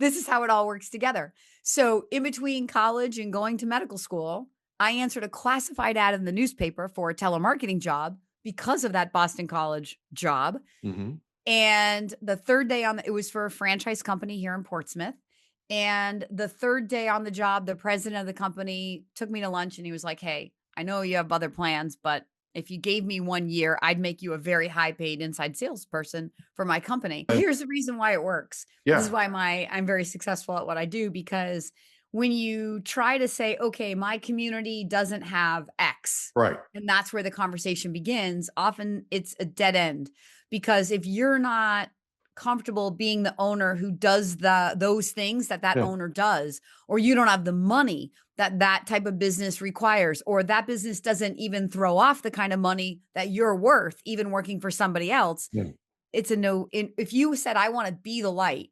this is how it all works together. So in between college and going to medical school, I answered a classified ad in the newspaper for a telemarketing job because of that Boston College job. Mm-hmm. And the third day it was for a franchise company here in Portsmouth. And the third day on the job, the president of the company took me to lunch and he was like, "Hey, I know you have other plans, but if you gave me 1 year, I'd make you a very high paid inside salesperson for my company." Here's the reason why it works. Yeah. This is why I'm very successful at what I do, because when you try to say, okay, my community doesn't have X, right, and that's where the conversation begins, often it's a dead end, because if you're not comfortable being the owner who does those things that owner does, or you don't have the money that type of business requires, or that business doesn't even throw off the kind of money that you're worth, even working for somebody else, it's a no. If you said, I want to be the light,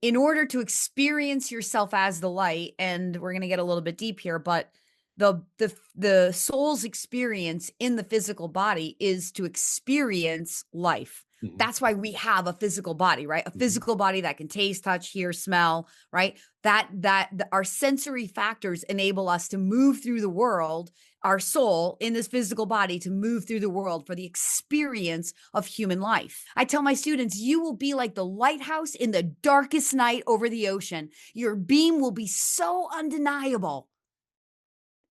in order to experience yourself as the light, and we're going to get a little bit deep here, but the soul's experience in the physical body is to experience life. Mm-hmm. That's why we have a physical body, right? A physical body that can taste, touch, hear, smell, right? Our sensory factors enable us to move through the world, our soul in this physical body to move through the world for the experience of human life. I tell my students, you will be like the lighthouse in the darkest night over the ocean. Your beam will be so undeniable.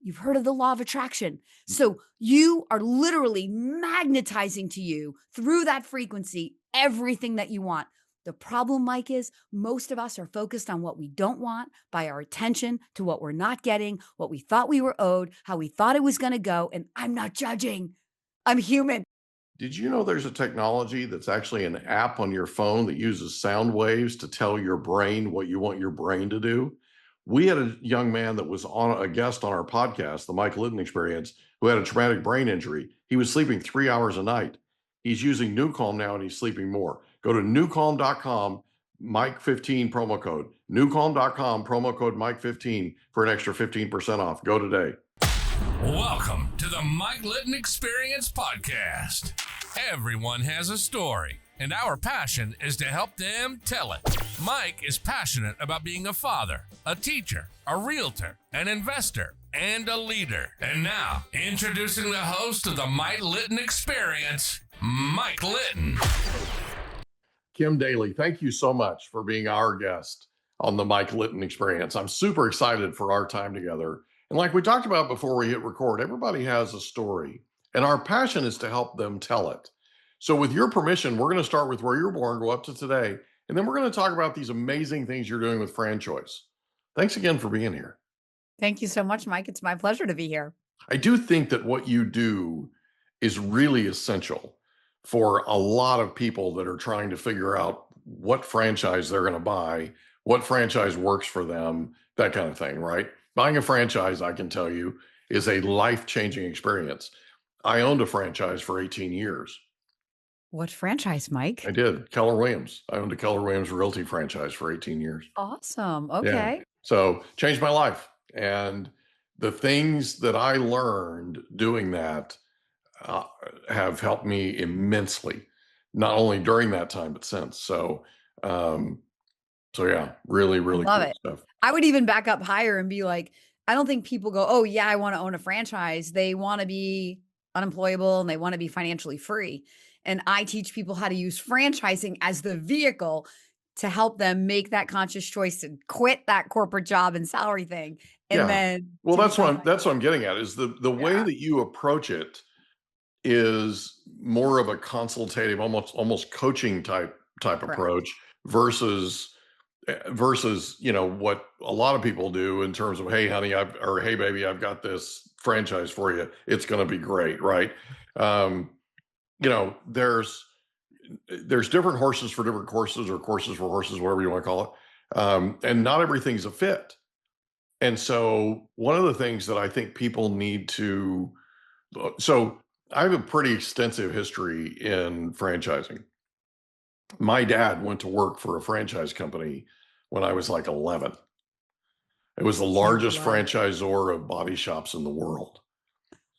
You've heard of the law of attraction. So you are literally magnetizing to you through that frequency everything that you want. The problem, Mike, is most of us are focused on what we don't want by our attention to what we're not getting, what we thought we were owed, how we thought it was going to go. And I'm not judging. I'm human. Did you know there's a technology that's actually an app on your phone that uses sound waves to tell your brain what you want your brain to do? We had a young man that was on a guest on our podcast, the Mike Litton Experience, who had a traumatic brain injury. He was sleeping 3 hours a night. He's using NewCalm now and he's sleeping more. Go to newcalm.com, Mike15 promo code. Newcalm.com, promo code Mike15 for an extra 15% off. Go today. Welcome to the Mike Litton Experience podcast. Everyone has a story, and our passion is to help them tell it. Mike is passionate about being a father, a teacher, a realtor, an investor, and a leader. And now, introducing the host of the Mike Litton Experience, Mike Litton. Kim Daly, thank you so much for being our guest on the Mike Litton Experience. I'm super excited for our time together. And like we talked about before we hit record, everybody has a story, and our passion is to help them tell it. So with your permission, we're going to start with where you were born, go up to today, and then we're going to talk about these amazing things you're doing with franchise. Thanks again for being here. Thank you so much, Mike. It's my pleasure to be here. I do think that what you do is really essential for a lot of people that are trying to figure out what franchise they're going to buy, what franchise works for them, that kind of thing, right? Buying a franchise, I can tell you, is a life-changing experience. I owned a franchise for 18 years. What franchise, Mike? I did. Keller Williams. I owned a Keller Williams Realty franchise for 18 years. Awesome. Okay. Yeah. So changed my life. And the things that I learned doing that have helped me immensely, not only during that time, but since. So yeah, really, really Love cool it. stuff. I would even back up higher and be like, I don't think people go, oh yeah, I want to own a franchise. They want to be unemployable and they want to be financially free. And I teach people how to use franchising as the vehicle to help them make that conscious choice to quit that corporate job and salary thing. And then, well, that's what I'm getting at is the way that you approach it is more of a consultative, almost coaching type approach versus what a lot of people do in terms of, hey honey, hey baby, I've got this franchise for you, it's going to be great, right? There's different horses for different courses, or courses for horses, whatever you want to call it, and not everything's a fit. And so one of the things that I think people need to, so I have a pretty extensive history in franchising. My dad went to work for a franchise company when I was like 11. It was the largest franchisor of body shops in the world.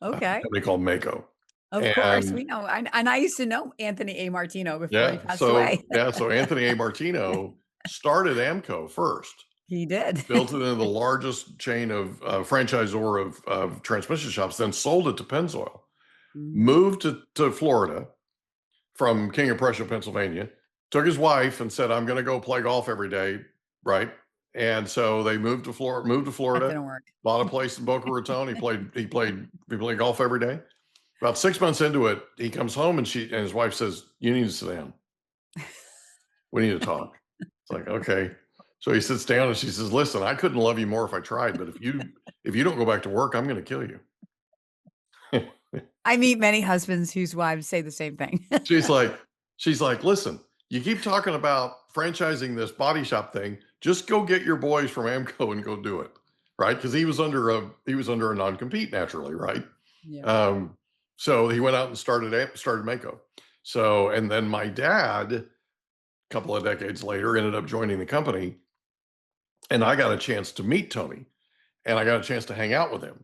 Okay. A company called Mako. Of course, we know. And I used to know Anthony A. Martino before he passed away. So Anthony A. Martino started Amco first, He did. built it into the largest chain of franchisor of transmission shops, then sold it to Pennzoil, moved to Florida from King of Prussia, Pennsylvania, took his wife and said, I'm going to go play golf every day. Right. And so they moved to That Florida, didn't work. bought a place in Boca Raton. He played golf every day. About 6 months into it, he comes home and his wife says, you need to sit down. We need to talk. It's like, okay. So he sits down and she says, listen, I couldn't love you more if I tried, but if you don't go back to work, I'm going to kill you. I meet many husbands whose wives say the same thing. she's like, listen, you keep talking about franchising this body shop thing. Just go get your boys from Amco and go do it. Right. Because he was under a non-compete naturally. Right. Yeah. So he went out and started Mako. So, and then my dad, a couple of decades later, ended up joining the company, and I got a chance to meet Tony, and I got a chance to hang out with him.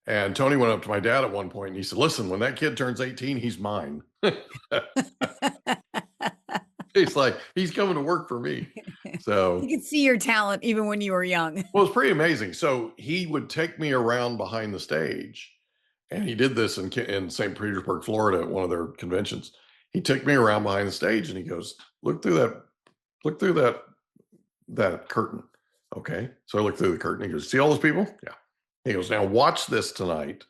And Tony went up to my dad at one point and he said, listen, when that kid turns 18, he's mine. He's like, he's coming to work for me. So you could see your talent even when you were young. Well, it's pretty amazing. So he would take me around behind the stage, and he did this in St. Petersburg, Florida, at one of their conventions. He took me around behind the stage and he goes, look through that curtain. Okay. So I looked through the curtain. He goes, see all those people? Yeah. He goes, now watch this tonight.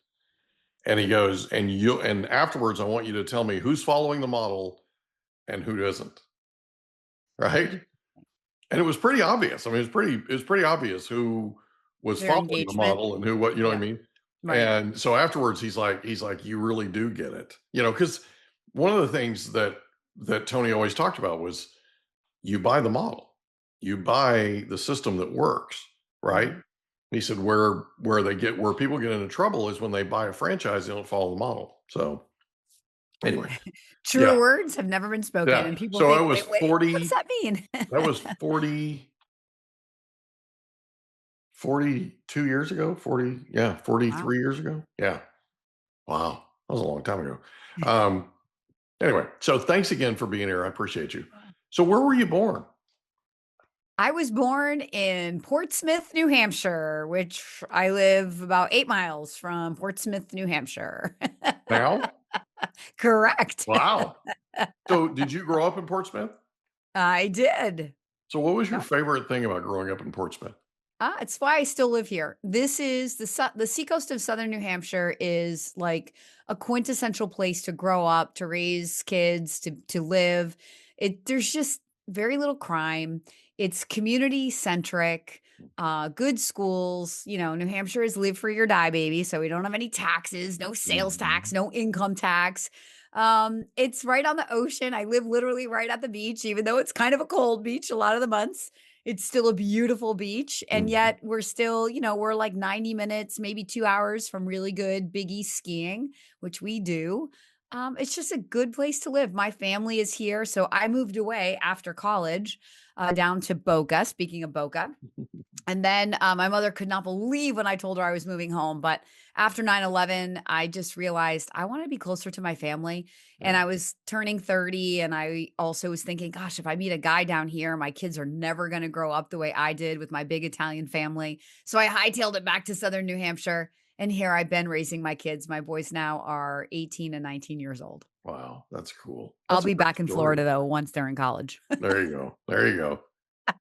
And he goes, and afterwards, I want you to tell me who's following the model and who doesn't. Right. And it was pretty obvious. I mean, it was pretty obvious who was Their following engagement. the model and who, what, you know what I mean? Right. And so afterwards, he's like, you really do get it. Because one of the things that Tony always talked about was you buy the model, you buy the system that works, right? He said where people get into trouble is when they buy a franchise, they don't follow the model. So anyway, Truer words have never been spoken, and people so think, I was 40. What does that mean? That was 42 years ago. 43 Wow. years ago. Yeah. Wow, that was a long time ago. Anyway, so thanks again for being here. I appreciate you. So where were you born? I was born in Portsmouth, New Hampshire, which I live about 8 miles from Portsmouth, New Hampshire. Now? Correct. Wow. So did you grow up in Portsmouth? I did. So what was your favorite thing about growing up in Portsmouth? It's why I still live here. This is the seacoast of southern New Hampshire is like a quintessential place to grow up, to raise kids, to live. There's just very little crime. It's community centric, good schools. New Hampshire is live free or die, baby. So we don't have any taxes, no sales tax, no income tax. It's right on the ocean. I live literally right at the beach, even though it's kind of a cold beach a lot of the months. It's still a beautiful beach. And yet we're still, we're like 90 minutes, maybe 2 hours from really good Big East skiing, which we do. It's just a good place to live. My family is here. So I moved away after college down to Boca, speaking of Boca. And then my mother could not believe when I told her I was moving home. But after 9/11, I just realized I wanted to be closer to my family. And I was turning 30. And I also was thinking, gosh, if I meet a guy down here, my kids are never going to grow up the way I did with my big Italian family. So I hightailed it back to southern New Hampshire. And here I've been raising my kids. My boys now are 18 and 19 years old. Wow, that's cool. I'll be back in Florida, though, once they're in college. There you go.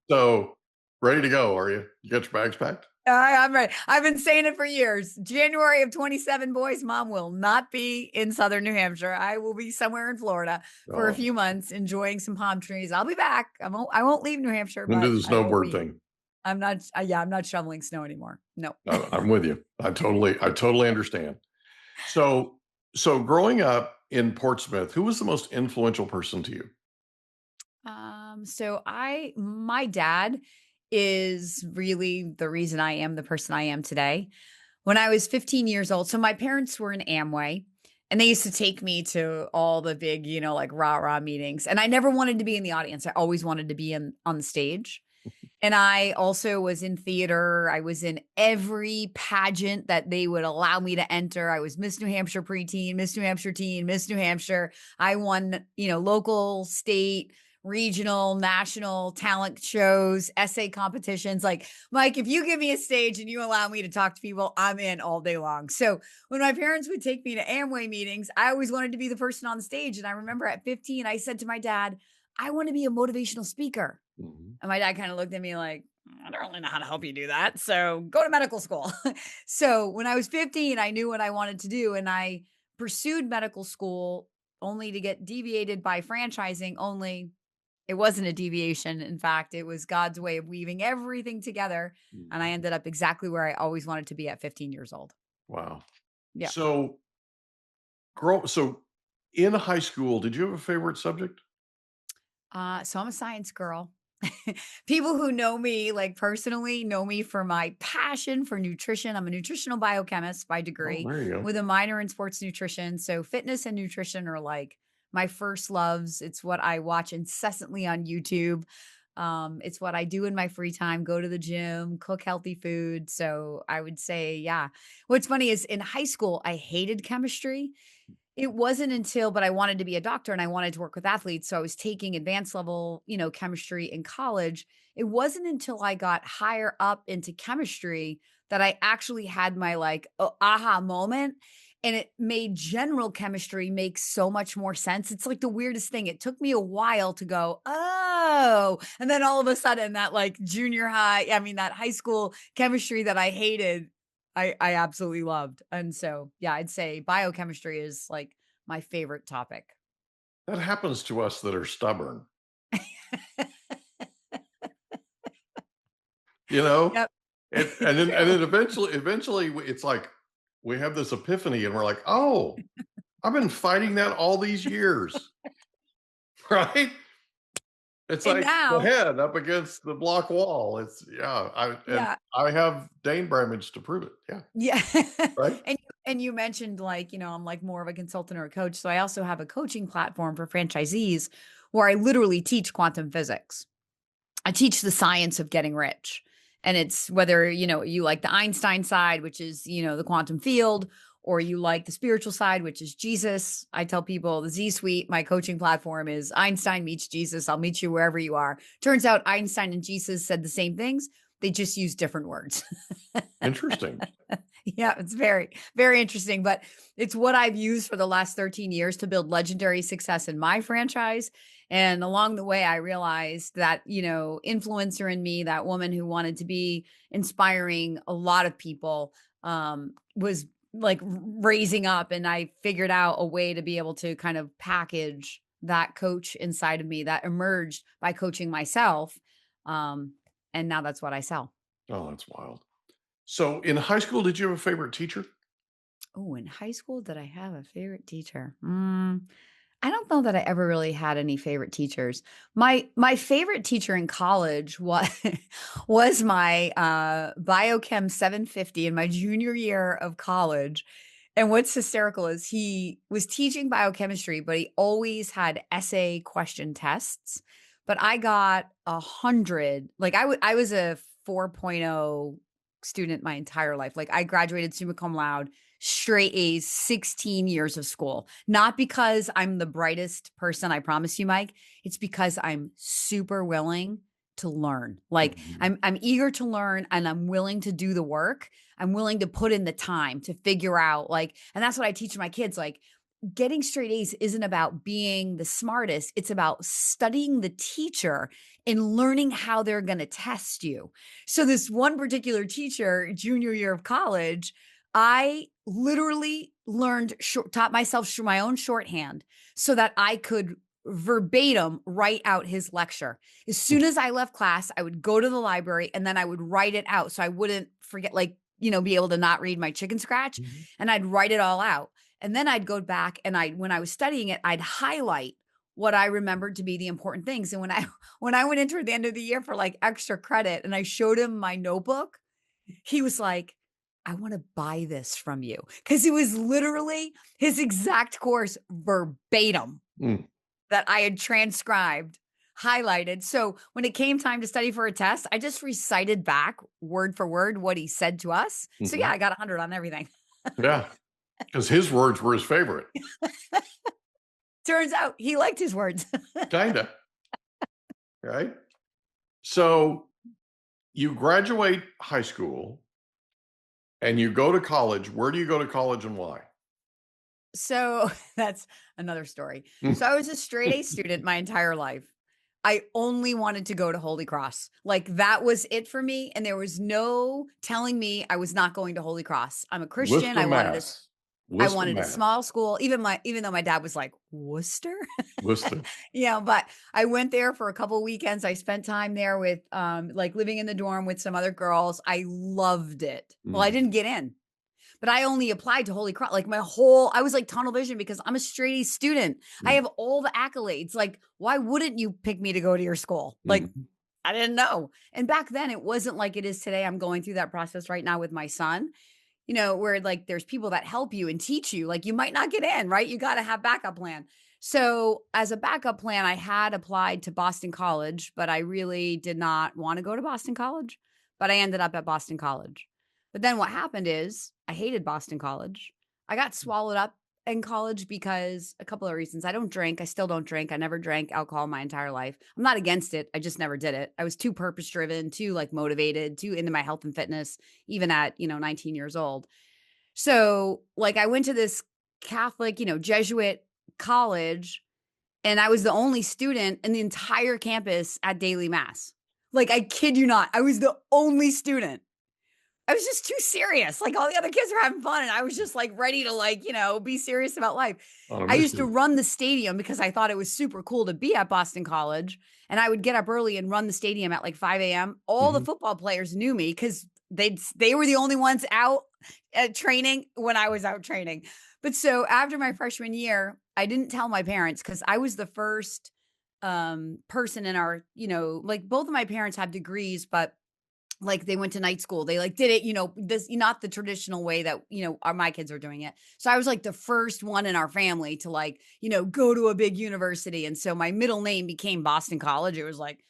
So, ready to go, are you? You got your bags packed? I'm ready. I've been saying it for years. January of 27, boys, Mom will not be in southern New Hampshire. I will be somewhere in Florida for a few months enjoying some palm trees. I'll be back. I won't leave New Hampshire. And do the snowboard thing. I'm not shoveling snow anymore. No. I'm with you. I totally understand. So growing up in Portsmouth, who was the most influential person to you? My dad is really the reason I am the person I am today. When I was 15 years old, so my parents were in Amway, and they used to take me to all the big, like rah-rah meetings. And I never wanted to be in the audience. I always wanted to be on the stage. And I also was in theater. I was in every pageant that they would allow me to enter. I was Miss New Hampshire preteen, Miss New Hampshire teen, Miss New Hampshire. I won, local, state, regional, national talent shows, essay competitions. Like, Mike, if you give me a stage and you allow me to talk to people, I'm in all day long. So when my parents would take me to Amway meetings, I always wanted to be the person on the stage. And I remember at 15, I said to my dad, I want to be a motivational speaker. Mhm. And my dad kind of looked at me like, I don't really know how to help you do that. So go to medical school. So when I was 15, I knew what I wanted to do. And I pursued medical school only to get deviated by franchising. Only it wasn't a deviation. In fact, it was God's way of weaving everything together. And I Mhm. ended up exactly where I always wanted to be at 15 years old. Wow. Yeah. So, so in high school, did you have a favorite subject? So I'm a science girl. People who know me, like personally, know me for my passion for nutrition. I'm a nutritional biochemist by Oh, degree there you go. with a minor in sports nutrition. So fitness and nutrition are like my first loves. It's what I watch incessantly on YouTube. It's what I do in my free time, go to the gym, cook healthy food. So I would say, yeah. What's funny is in high school, I hated chemistry. It wasn't until but I wanted to be a doctor and I wanted to work with athletes, so I was taking advanced level, chemistry in college. It wasn't until I got higher up into chemistry that I actually had my, like, aha moment, and it made general chemistry make so much more sense. It's like the weirdest thing. It took me a while to go, "Oh," and then all of a sudden that, like, that high school chemistry that I hated I absolutely loved. And so, yeah, I'd say biochemistry is like my favorite topic. That happens to us that are stubborn, you know? Yep. And then True. eventually it's like we have this epiphany and we're like, "Oh, I've been fighting that all these years." Right? It's And like the now, head up against the block wall. It's yeah, yeah, I have Dane Bramage to prove it. Yeah, yeah. right? And you mentioned like, I'm like more of a consultant or a coach. So I also have a coaching platform for franchisees where I literally teach quantum physics. I teach the science of getting rich. And it's whether, you like the Einstein side, which is, the quantum field, or you like the spiritual side, which is Jesus. I tell people the Z Suite, my coaching platform is Einstein meets Jesus. I'll meet you wherever you are. Turns out Einstein and Jesus said the same things. They just use different words. Interesting. Yeah, it's very, very interesting. But it's what I've used for the last 13 years to build legendary success in my franchise. And along the way, I realized that, influencer in me, that woman who wanted to be inspiring a lot of people, was like raising up. And I figured out a way to be able to kind of package that coach inside of me that emerged by coaching myself. And now that's what I sell. Oh, that's wild. So in high school, did you have a favorite teacher? Oh, in high school, did I have a favorite teacher? I don't know that I ever really had any favorite teachers. My favorite teacher in college was was my biochem 750 in my junior year of college. And what's hysterical is he was teaching biochemistry, but he always had essay question tests. But I got 100. Like I was a 4.0 student my entire life. Like I graduated summa cum laude, straight A's, 16 years of school. Not because I'm the brightest person, I promise you, Mike. It's because I'm super willing to learn. Like Mhm. I'm eager to learn and I'm willing to do the work. I'm willing to put in the time to figure out like, and that's what I teach my kids. Like getting straight A's isn't about being the smartest. It's about studying the teacher and learning how they're going to test you. So this one particular teacher, junior year of college, I literally taught myself my own shorthand so that I could verbatim write out his lecture. As soon as I left class, I would go to the library and then I would write it out so I wouldn't forget, like, be able to not read my chicken scratch, Mhm. and I'd write it all out. And then I'd go back and when I was studying it, I'd highlight what I remembered to be the important things. And when I went into the end of the year for like extra credit and I showed him my notebook, he was like, I want to buy this from you. Cause it was literally his exact course verbatim Mm. that I had transcribed, highlighted. So when it came time to study for a test, I just recited back word for word what he said to us. So yeah, Mhm. I got 100 on everything. Yeah, because his words were his favorite. Turns out he liked his words. Kinda. right? So you graduate high school and you go to college. Where do you go to college and why? So that's another story. So I was a straight A student my entire life. I only wanted to go to Holy Cross. Like that was it for me. And there was no telling me I was not going to Holy Cross. I'm a Christian. Worcester, Mass. I Worcester, wanted a Mass. small school, even though my dad was like, Worcester? Worcester. But I went there for a couple of weekends. I spent time there with like living in the dorm with some other girls. I loved it. Well, I didn't get in. But I only applied to Holy Cross. Like I was like tunnel vision because I'm a straight A student. I have all the accolades. Like, why wouldn't you pick me to go to your school? Like, I didn't know. And back then it wasn't like it is today. I'm going through that process right now with my son, where like there's people that help you and teach you. Like you might not get in, right? You got to have backup plan. So as a backup plan, I had applied to Boston College, but I really did not want to go to Boston College, but I ended up at Boston College. But then what happened is I hated Boston College. I got swallowed up in college because a couple of reasons. I don't drink. I still don't drink. I never drank alcohol my entire life. I'm not against it. I just never did it. I was too purpose driven, too like motivated, too into my health and fitness, even at, 19 years old. So like I went to this Catholic, Jesuit college, and I was the only student in the entire campus at daily mass. Like I kid you not, I was the only student. I was just too serious. Like all the other kids were having fun and I was just like ready to be serious about life. I used to run the stadium because I thought it was super cool to be at Boston College. And I would get up early and run the stadium at like 5 a.m. All the football players knew me because they were the only ones out at training when I was out training. But so after my freshman year, I didn't tell my parents because I was the first person in our, like both of my parents have degrees, but like they went to night school. They like did it, this not the traditional way that, my kids are doing it. So I was like the first one in our family to like, go to a big university. And so my middle name became Boston College. It was like,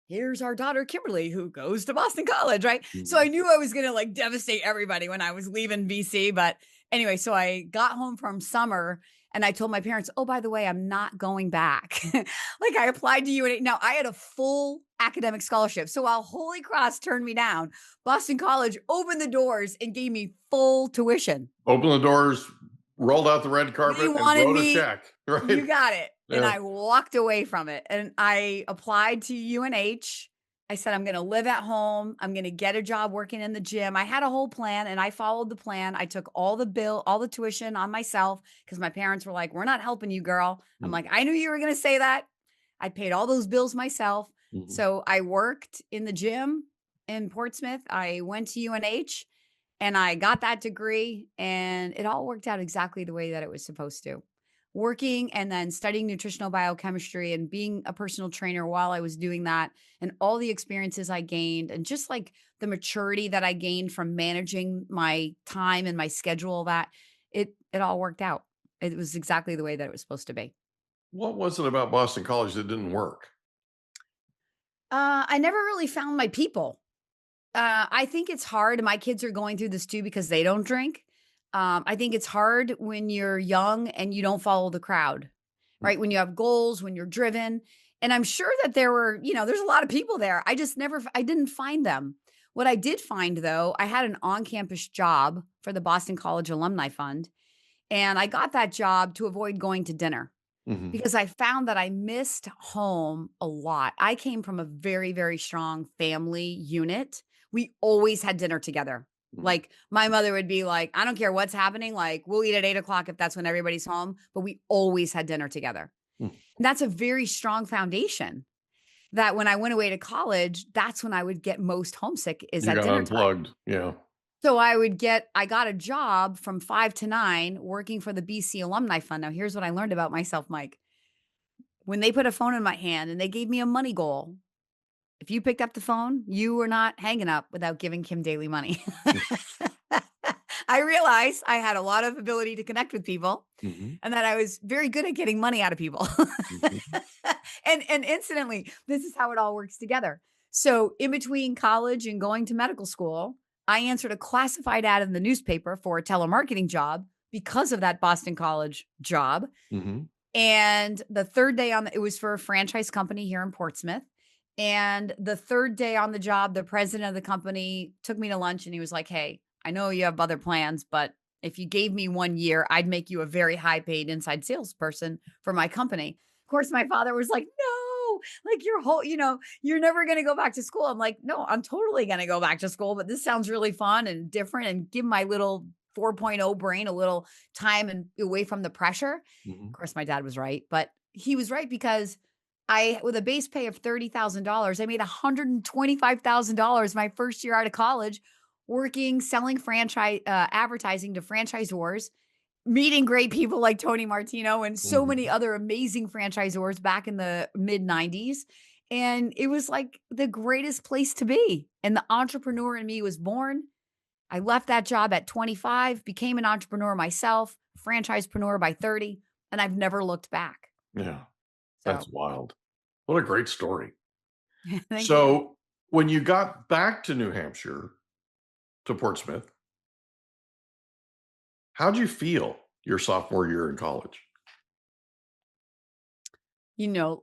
here's our daughter, Kimberly, who goes to Boston College. Right. So I knew I was going to like devastate everybody when I was leaving BC. But anyway, so I got home from summer and I told my parents, oh, by the way, I'm not going back. Like I applied to UNH. Now I had a full academic scholarship. So while Holy Cross turned me down, Boston College opened the doors and gave me full tuition. Opened the doors, rolled out the red carpet, and wrote a check. Right? You got it. Yeah. And I walked away from it. And I applied to UNH. I said, I'm going to live at home. I'm going to get a job working in the gym. I had a whole plan and I followed the plan. I took all the tuition on myself because my parents were like, we're not helping you, girl. I'm like, I knew you were going to say that. I paid all those bills myself. So I worked in the gym in Portsmouth. I went to UNH and I got that degree and it all worked out exactly the way that it was supposed to. Working and then studying nutritional biochemistry and being a personal trainer while I was doing that and all the experiences I gained and just like the maturity that I gained from managing my time and my schedule, that it all worked out. It was exactly the way that it was supposed to be. What was it about Boston College that didn't work? I never really found my people. I think it's hard. My kids are going through this too because they don't drink. I think it's hard when you're young and you don't follow the crowd, right? When you have goals, when you're driven. And I'm sure that there were, there's a lot of people there. I didn't find them. What I did find though, I had an on-campus job for the Boston College Alumni Fund. And I got that job to avoid going to dinner because I found that I missed home a lot. I came from a very, very strong family unit. We always had dinner together. Like my mother would be like, I don't care what's happening. Like we'll eat at 8:00 if that's when everybody's home, but we always had dinner together. And that's a very strong foundation that when I went away to college, that's when I would get most homesick is at dinner unplugged. time. Yeah. So I got a job from 5 to 9 working for the BC Alumni Fund. Now here's what I learned about myself, Mike. When they put a phone in my hand and they gave me a money goal, if you picked up the phone, you were not hanging up without giving Kim Daly money. I realized I had a lot of ability to connect with people and that I was very good at getting money out of people. And incidentally, this is how it all works together. So in between college and going to medical school, I answered a classified ad in the newspaper for a telemarketing job because of that Boston College job. And the third day it was for a franchise company here in Portsmouth. And the third day on the job, the president of the company took me to lunch and he was like, "Hey, I know you have other plans, but if you gave me 1 year, I'd make you a very high paid inside salesperson for my company." Of course, my father was like, "No, like your whole, you're never going to go back to school." I'm like, "No, I'm totally going to go back to school, but this sounds really fun and different and give my little 4.0 brain a little time and away from the pressure." Mhm. Of course, my dad was right, but he was right because with a base pay of $30,000, I made $125,000 my first year out of college working, selling franchise advertising to franchisors, meeting great people like Tony Martino and so many Mhm. other amazing franchisors back in the mid 90s. And it was like the greatest place to be. And the entrepreneur in me was born. I left that job at 25, became an entrepreneur myself, franchisepreneur by 30, and I've never looked back. Yeah, that's So wild. What a great story. thank you. So, when you got back to New Hampshire, to Portsmouth, how'd you feel your sophomore year in college?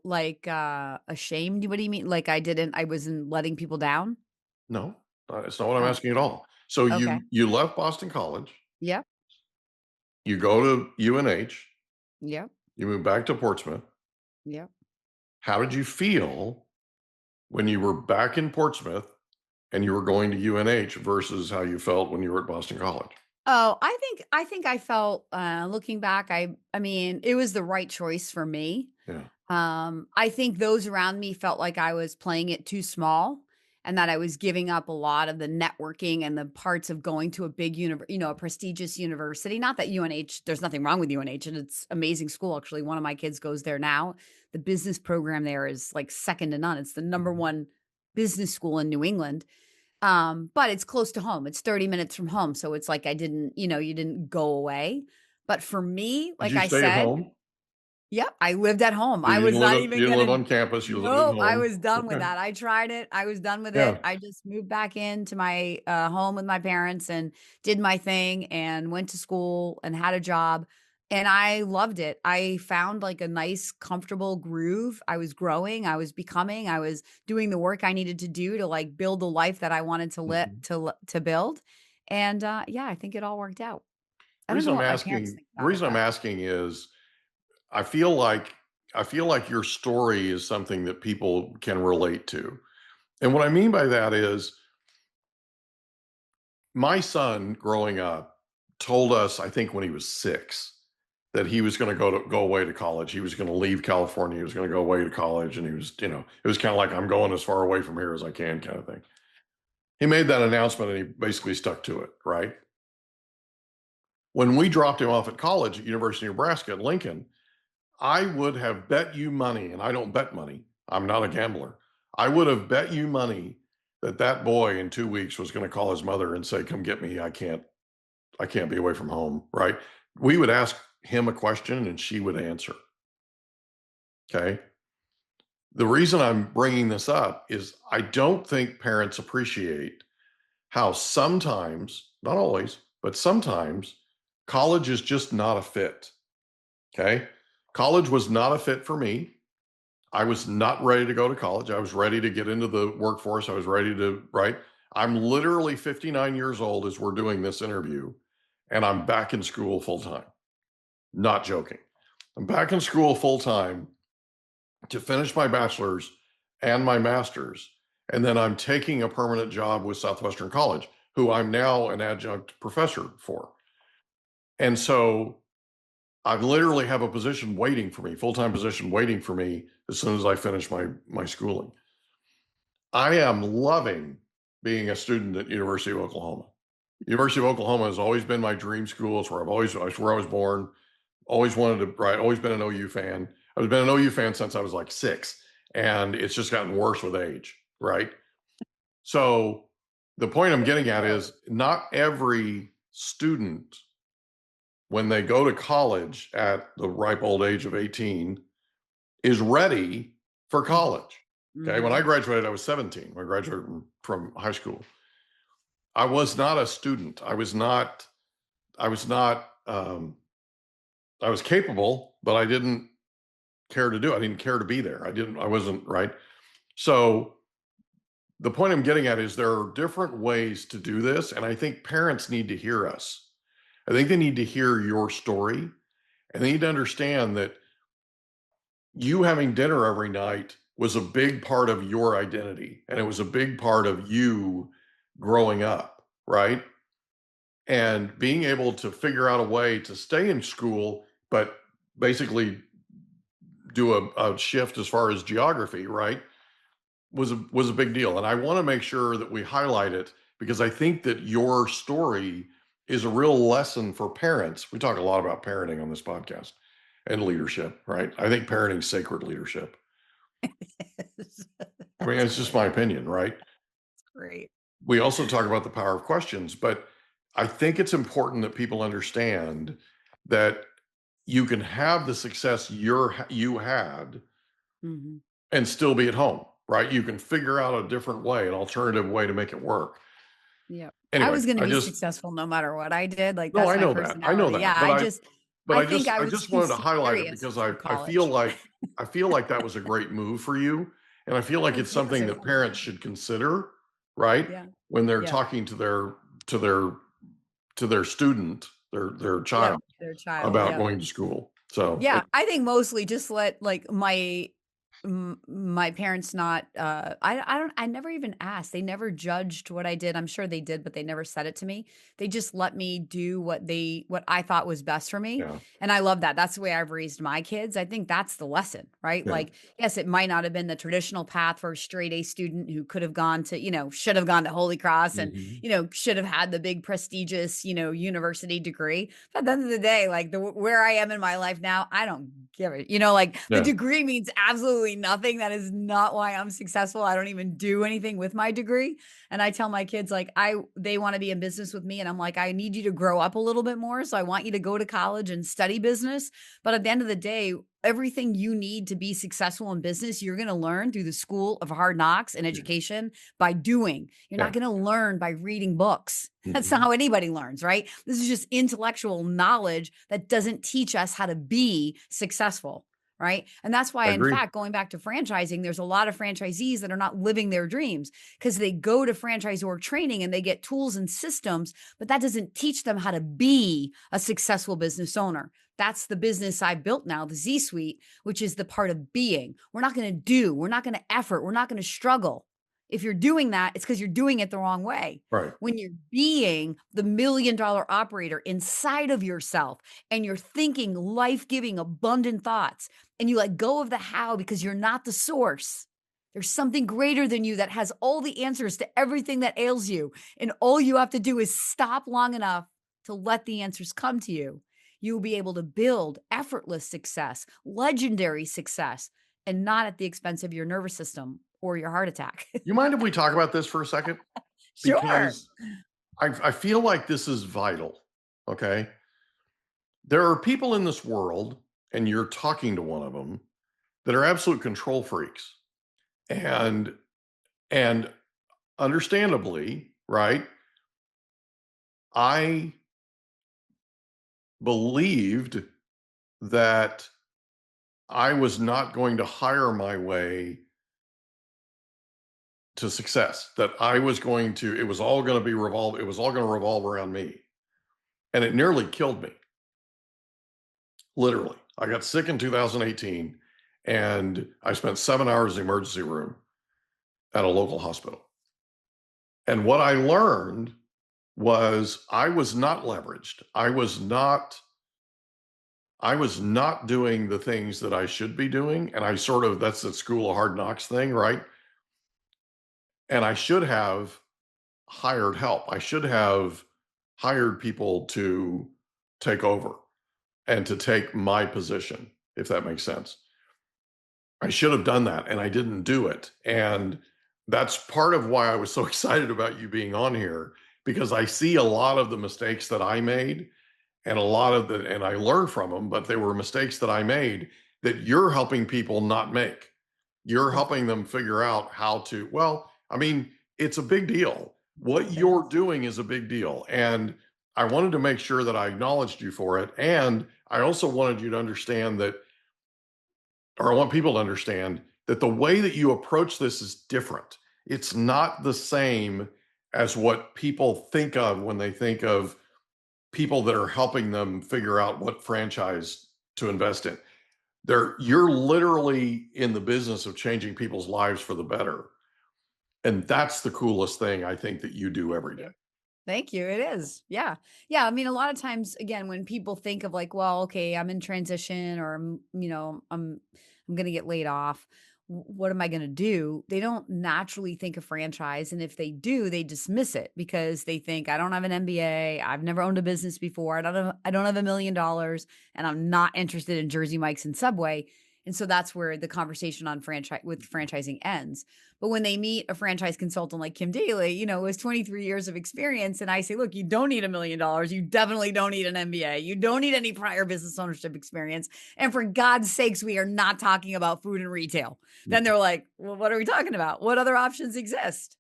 Like, ashamed? What do you mean? Like I wasn't letting people down? No, it's not what I'm Oh, asking at all. So okay. you left Boston College, Yep, you go to UNH, yep, you move back to Portsmouth. yep. How did you feel when you were back in Portsmouth and you were going to UNH versus how you felt when you were at Boston College? Oh, I think I felt, looking back, I mean, it was the right choice for me. Yeah. I think those around me felt like I was playing it too small and that I was giving up a lot of the networking and the parts of going to a big a prestigious university. Not that UNH, there's nothing wrong with UNH and it's amazing school. Actually, one of my kids goes there now. The business program there is like second to none. It's the number Mhm. one business school in New England. But it's close to home. It's 30 minutes from home. So it's like I didn't, you didn't go away. But for me, Did like you I stay at said, home? yep, I lived at home. So I was not even you didn't live gonna on campus, you lived at nope, I home. was done with Okay. that. I tried it. I was done with it. Yeah. I just moved back into my, home with my parents and did my thing and went to school and had a job, and I loved it. I found, like, a nice, comfortable groove. I was growing, I was becoming, I was doing the work I needed to do to, like, build the life that I wanted Mhm. to build, and, yeah, I think it all worked out. I don't know Reason I'm what my parents asking think the about it, reason I'm though. asking is I feel like your story is something that people can relate to. And what I mean by that is my son growing up told us, I think when he was 6, that he was going to go away to college. He was going to leave California. He was going to go away to college, and he was, it was kind of like I'm going as far away from here as I can, kind of thing. He made that announcement, and he basically stuck to it. Right when we dropped him off at college at University of Nebraska at Lincoln, I would have bet you money, and I don't bet money. I'm not a gambler. I would have bet you money that that boy in 2 weeks was going to call his mother and say, "Come get me. I can't be away from home." Right? We would ask him a question, and she would answer. Okay. The reason I'm bringing this up is I don't think parents appreciate how sometimes, not always, but sometimes college is just not a fit. Okay. College was not a fit for me. I was not ready to go to college. I was ready to get into the workforce. I was ready to, right? I'm literally 59 years old as we're doing this interview, and I'm back in school full time. Not joking. I'm back in school full time to finish my bachelor's and my master's. And then I'm taking a permanent job with Southwestern College, who I'm now an adjunct professor for. And so I literally have a position waiting for me, full-time position waiting for me as soon as I finish my schooling. I am loving being a student at University of Oklahoma. University of Oklahoma has always been my dream school. It's where I was born. Always wanted to, right? Always been an OU fan. I've been an OU fan since I was like 6, and it's just gotten worse with age, right? So the point I'm getting at is not every student, when they go to college at the ripe old age of 18, is ready for college. Okay. When I Mhm. graduated, I was 17. When I graduated from high school, I was not a student. I was not, I was capable, but I didn't care to do it. I didn't care to be there. I wasn't right. So the point I'm getting at is there are different ways to do this. And I think parents need to hear us. I think they need to hear your story, and they need to understand that you having dinner every night was a big part of your identity, and it was a big part of you growing up, right? And being able to figure out a way to stay in school, but basically do a shift as far as geography, right? Was a big deal. And I want to make sure that we highlight it, because I think that your story is a real lesson for parents. We talk a lot about parenting on this podcast and leadership, right? I think parenting is sacred leadership. I mean, it's just my opinion, right? Great. We also talk about the power of questions, but I think it's important that people understand that you can have the success you had Mm-hmm. and still be at home, right? You can figure out a different way, an alternative way to make it work. Yeah. I Anyway, was going to I be just successful no matter what I did. Like, no, that's I my know that. I know personality. that. Yeah. But I think I I was just too wanted to highlight it serious because for I feel college. like that was a great move for you. And I feel like it's something that parents should consider, right? Yeah. When they're Yeah. talking to their student, their Yep. child Their child. about Yep. going to school. So Yeah, I think mostly just let like my parents not I never even asked. They never judged what I did. I'm sure they did, but they never said it to me. They just let me do what I thought was best for me. yeah, And I love that. That's the way I've raised my kids. I think that's the lesson, right? yeah. Like, yes, it might not have been the traditional path for a straight A student who could have gone to, should have gone to Holy Cross and, Mhm. should have had the big prestigious, university degree. But at the end of the day, like where I am in my life now, I don't give it. Like the Yeah, degree means absolutely nothing. That is not why I'm successful. I don't even do anything with my degree. And I tell my kids, like, they want to be in business with me. And I'm like, I need you to grow up a little bit more. So I want you to go to college and study business. But at the end of the day, everything you need to be successful in business, you're going to learn through the school of hard knocks and education by doing. You're yeah. not going to learn by reading books. That's Mhm. not how anybody learns, right? This is just intellectual knowledge that doesn't teach us how to be successful. Right. And that's why, I in agree. fact, going back to franchising, there's a lot of franchisees that are not living their dreams because they go to franchisor training and they get tools and systems, but that doesn't teach them how to be a successful business owner. That's the business I built now, the Z Suite, which is the part of being. We're not going to do, we're not going to effort, we're not going to struggle. If you're doing that, it's because you're doing it the wrong way. Right. When you're being the $1 million operator inside of yourself and you're thinking life-giving, abundant thoughts, and you let go of the how because you're not the source. There's something greater than you that has all the answers to everything that ails you. And all you have to do is stop long enough to let the answers come to you. You'll be able to build effortless success, legendary success, and not at the expense of your nervous system or your heart attack. You mind if we talk about this for a second? Sure. Because I feel like this is vital. Okay. There are people in this world, and you're talking to one of them, that are absolute control freaks. And understandably, right? I believed that I was not going to hire my way to success, that I was going to, it was all going to revolve around me. And it nearly killed me. Literally. I got sick in 2018 and I spent 7 hours in the emergency room at a local hospital. And what I learned was I was not leveraged. I was not doing the things that I should be doing. And that's the school of hard knocks thing, right? And I should have hired help. I should have hired people to take over and to take my position, if that makes sense. I should have done that, and I didn't do it. And that's part of why I was so excited about you being on here, because I see a lot of the mistakes that I made and and I learned from them, but they were mistakes that I made that you're helping people not make. You're helping them figure out how to, well, I mean, it's a big deal. What you're doing is a big deal. And I wanted to make sure that I acknowledged you for it. And I also wanted you to understand that, or I want people to understand that the way that you approach this is different. It's not the same as what people think of when they think of people that are helping them figure out what franchise to invest in. You're literally in the business of changing people's lives for the better. And that's the coolest thing I think that you do every day. Thank you. It is. Yeah. Yeah. I mean, a lot of times, again, when people think of like, well, okay, I'm in transition or I'm going to get laid off. What am I going to do? They don't naturally think of franchise. And if they do, they dismiss it because they think I don't have an MBA. I've never owned a business before. I don't have $1 million and I'm not interested in Jersey Mike's and Subway. And so that's where the conversation on franchising ends. But when they meet a franchise consultant like Kim Daly, who has 23 years of experience, and I say, look, you don't need $1 million. You definitely don't need an MBA. You don't need any prior business ownership experience. And for God's sakes, we are not talking about food and retail. Then they're like, well, what are we talking about? What other options exist?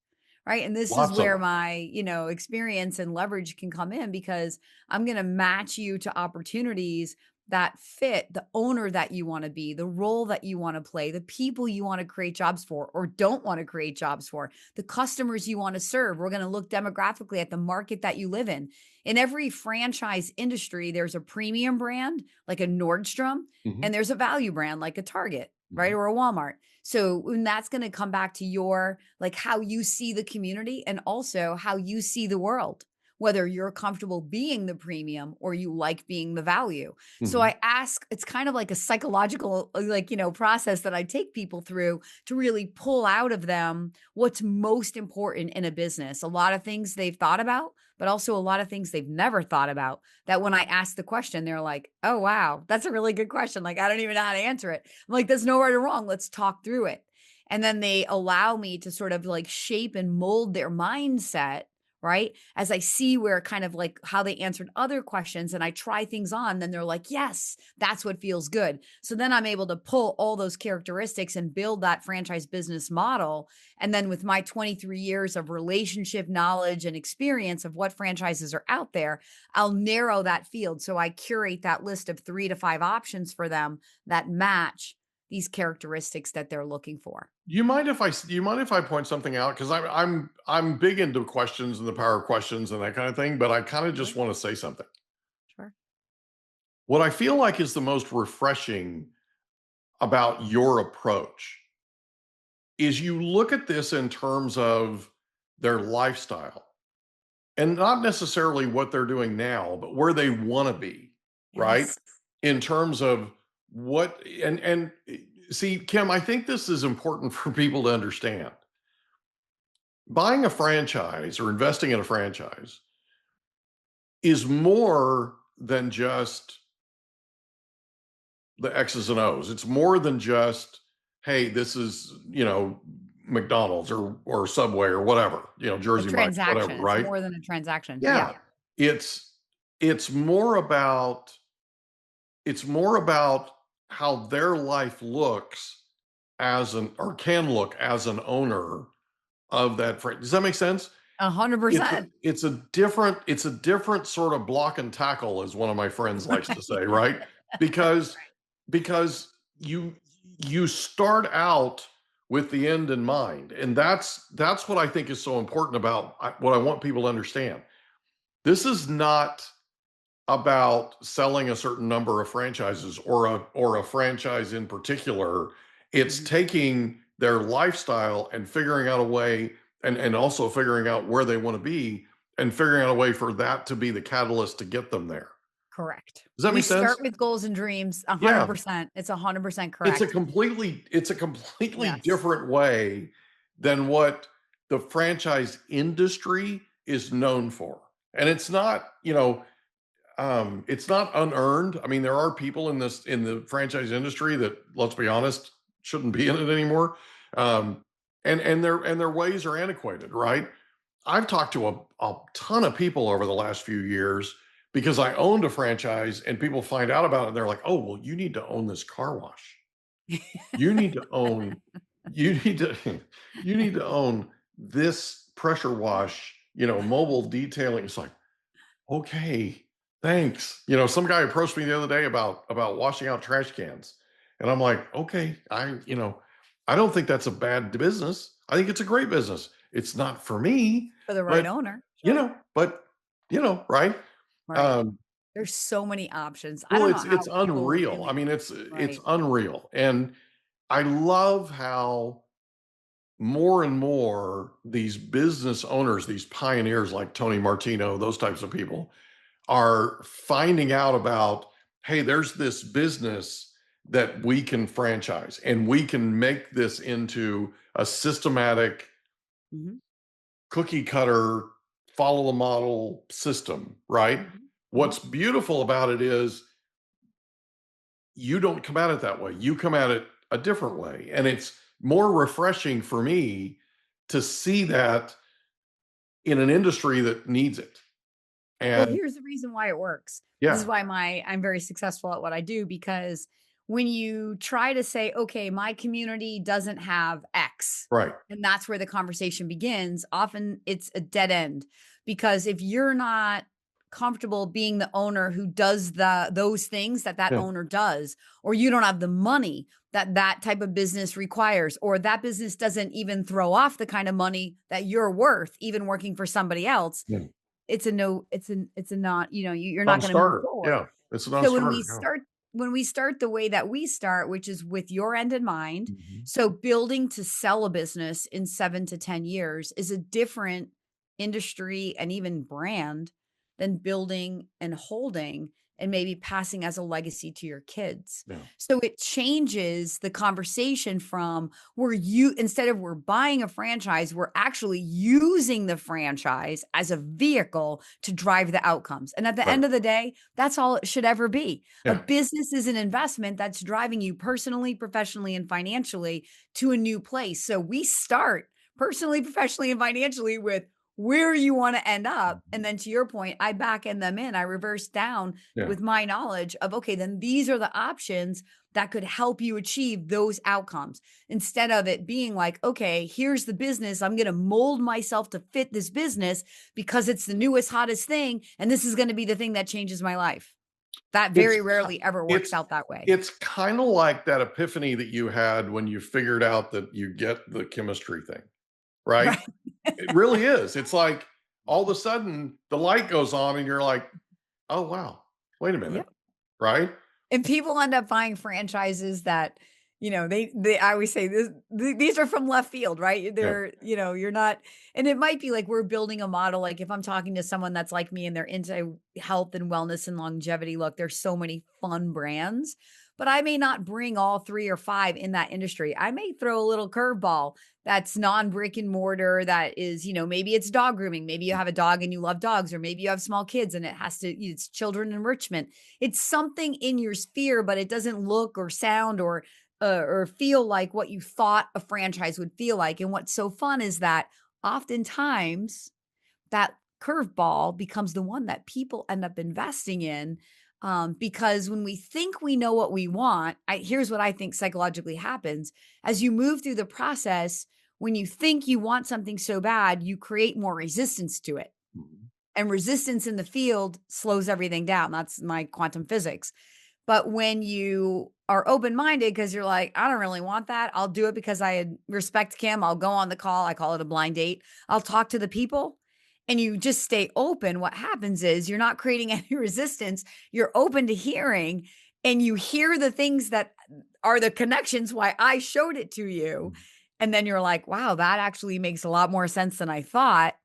Right. And this is where my, experience and leverage can come in, because I'm going to match you to opportunities that fit the owner that you want to be, the role that you want to play, the people you want to create jobs for or don't want to create jobs for, the customers you want to serve. We're going to look demographically at the market that you live in. In every franchise industry, there's a premium brand like a Nordstrom, and there's a value brand like a Target, right? Or a Walmart. So when that's going to come back to your, like, how you see the community and also how you see the world, whether you're comfortable being the premium or you like being the value. So I ask, it's kind of like a psychological, process that I take people through to really pull out of them what's most important in a business. A lot of things they've thought about, but also a lot of things they've never thought about, that when I ask the question, they're like, oh, wow, that's a really good question. Like, I don't even know how to answer it. I'm like, there's no right or wrong. Let's talk through it. And then they allow me to sort of like shape and mold their mindset, right? As I see where kind of like how they answered other questions and I try things on, then they're like, yes, that's what feels good. So then I'm able to pull all those characteristics and build that franchise business model. And then with my 23 years of relationship knowledge and experience of what franchises are out there, I'll narrow that field. So I curate that list of 3 to 5 options for them that match these characteristics that they're looking for. Do you mind if I point something out? Because I'm big into questions and the power of questions and that kind of thing, but I kind of just want to say something. Sure. What I feel like is the most refreshing about your approach is you look at this in terms of their lifestyle and not necessarily what they're doing now, but where they want to be, right? Yes. In terms of what and see, Kim, I think this is important for people to understand. Buying a franchise or investing in a franchise is more than just the X's and O's. It's more than just, hey, this is, McDonald's or Subway or whatever, Jersey Mike's, whatever, It's right? more than a transaction. Yeah. It's more about how their life looks or can look as an owner of that franchise. Does that make sense? 100%. It's a different sort of block and tackle, as one of my friends likes to say, right? Because you start out with the end in mind, and that's what I think is so important about what I want people to understand. This is not about selling a certain number of franchises or a franchise in particular. It's taking their lifestyle and figuring out a way and also figuring out where they want to be and figuring out a way for that to be the catalyst to get them there. Correct. Does that make sense? We start with goals and dreams. 100%. It's 100% correct. It's a completely Yes. different way than what the franchise industry is known for. And it's not, it's not unearned. I mean, there are people in the franchise industry that, let's be honest, shouldn't be in it anymore. And their ways are antiquated, right? I've talked to a ton of people over the last few years because I owned a franchise and people find out about it and they're like, oh, well, you need to own this car wash. You need to own this pressure wash, mobile detailing. It's like, okay, thanks. Some guy approached me the other day about washing out trash cans. And I'm like, okay, I don't think that's a bad business. I think it's a great business. It's not for me, For the right but owner. you Sure. know, but right? Right. Um, There's so many options. I well, don't know it's how people unreal. I really mean, it's right. unreal. And I love how more and more these business owners, these pioneers like Tony Martino, those types of people are finding out about, hey, there's this business that we can franchise and we can make this into a systematic Mhm. cookie cutter, follow the model system, right? Mhm. Mhm. What's beautiful about it is you don't come at it that way. You come at it a different way. And it's more refreshing for me to see that in an industry that needs it. Well, And here's the reason why it works. This is yeah, why I'm very successful at what I do, because when you try to say, okay, my community doesn't have X, right. and that's where the conversation begins, often it's a dead end. Because if you're not comfortable being the owner who does those things that Yeah, owner does, or you don't have the money that type of business requires, or that business doesn't even throw off the kind of money that you're worth, even working for somebody else, yeah. it's a no, it's a not, you're not gonna move Non-starter. forward. Yeah. It's a So non-starter. Yeah. when we start the way that we start, which is with your end in mind, Mhm. so building to sell a business in 7 to 10 years is a different industry and even brand than building and holding and maybe passing as a legacy to your kids. Yeah. So it changes the conversation from where you instead of we're buying a franchise, we're actually using the franchise as a vehicle to drive the outcomes. And at the Right. end of the day, that's all it should ever be. A Yeah. business is an investment that's driving you personally, professionally, and financially to a new place. So we start personally, professionally, and financially with where you want to end up. And Mhm. then to your point, I back end them in, I reverse down Yeah. with my knowledge of, okay, then these are the options that could help you achieve those outcomes instead of it being like, okay, here's the business. I'm going to mold myself to fit this business because it's the newest, hottest thing. And this is going to be the thing that changes my life. That It's very rarely ever works it's out that way. it's kind of like that epiphany that you had when you figured out that you get the chemistry thing, right? Right. It really is. It's like all of a sudden the light goes on and you're like, "Oh wow. Wait a Yeah. minute." Right? And people end up buying franchises that, they I always say these are from left field, right? Yeah. You're not, and it might be like we're building a model. Like if I'm talking to someone that's like me and they're into health and wellness and longevity, look, there's so many fun brands, but I may not bring all 3 or 5 in that industry. I may throw a little curveball that's non brick and mortar that is, maybe it's dog grooming. Maybe you have a dog and you love dogs, or maybe you have small kids and it's children enrichment. It's something in your sphere, but it doesn't look or sound or feel like what you thought a franchise would feel like. And what's so fun is that oftentimes that curveball becomes the one that people end up investing in. Because when we think we know what we want, here's what I think psychologically happens. As you move through the process, when you think you want something so bad, you create more resistance to it. Mhm. And resistance in the field slows everything down. That's my quantum physics. But when you are open minded, because you're like, I don't really want that. I'll do it because I respect Kim. I'll go on the call. I call it a blind date. I'll talk to the people and you just stay open. What happens is you're not creating any resistance. You're open to hearing and you hear the things that are the connections why I showed it to you. Mhm. And then you're like, wow, that actually makes a lot more sense than I thought.